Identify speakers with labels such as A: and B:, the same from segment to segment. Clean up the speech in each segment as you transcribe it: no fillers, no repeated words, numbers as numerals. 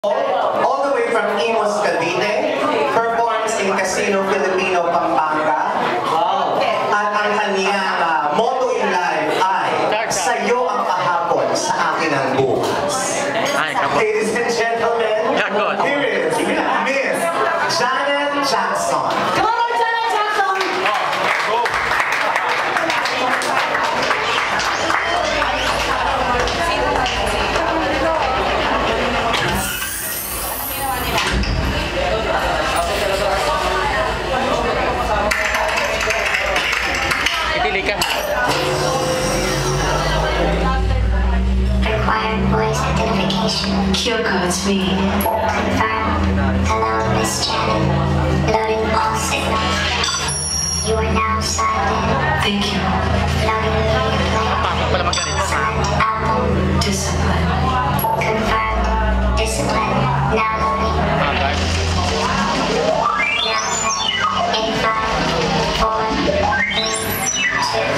A: All the way from Imus, Cavite, performs in Casino Filipino, Pampanga. At ang kanyang motto in life ay, "Sa'yo ang kahapon, sa akin ang bukas." Ladies and gentlemen, here is Miss Janet Jackson.
B: Come on, Janet Jackson!
C: Required voice identification.
B: Kyoko, it's me.
C: Confirm. Hello, Miss Janet. Loading all signals. You are now signed in.
B: Thank you.
C: Loading media player. Signed album.
B: Discipline.
C: Confirmed. Discipline. Now loading. Now set. In 5, 4, 3, 2.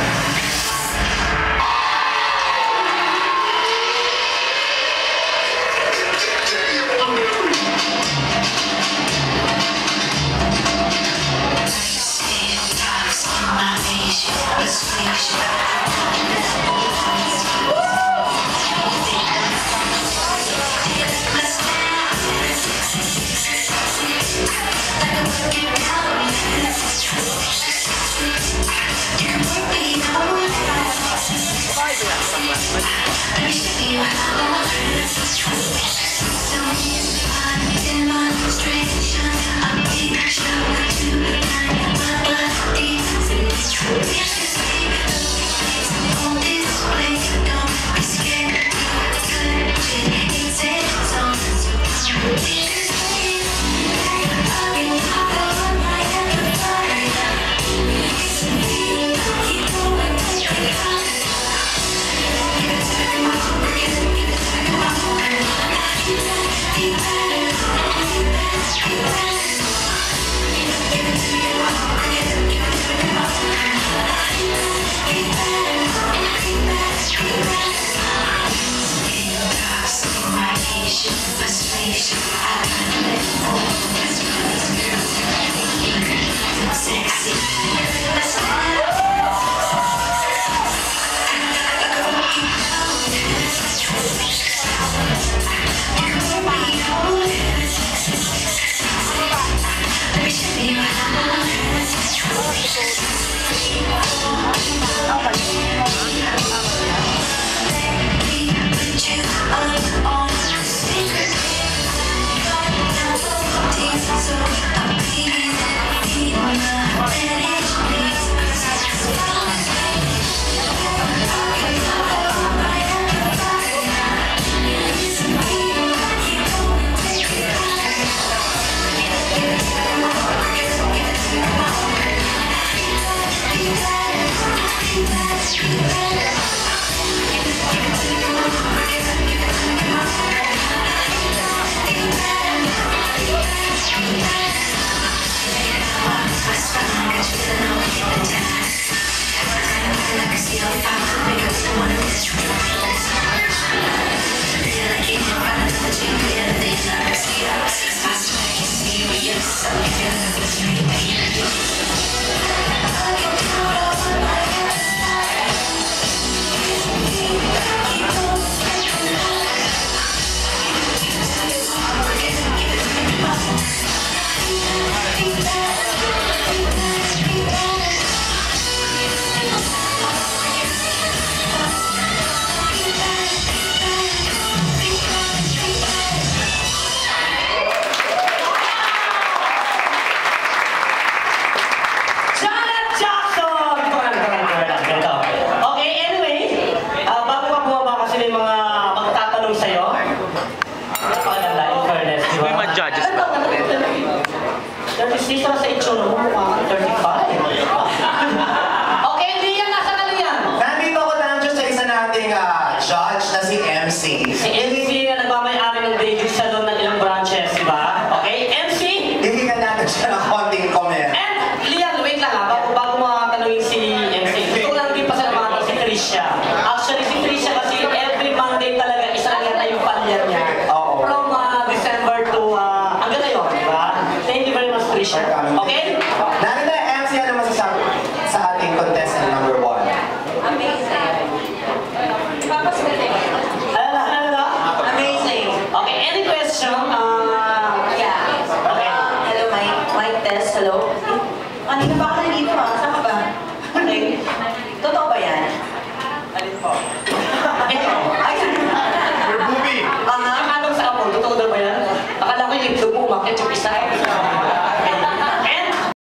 D: competition. Okay?
A: Narina, MC, ano masasabi sa ating contestant number 1?
D: Ano? Amazing. Okay, any question?
B: Yeah.
D: Okay.
B: Hello, mic test. Hello. Kanina pa ako nandito, ah. Saan ka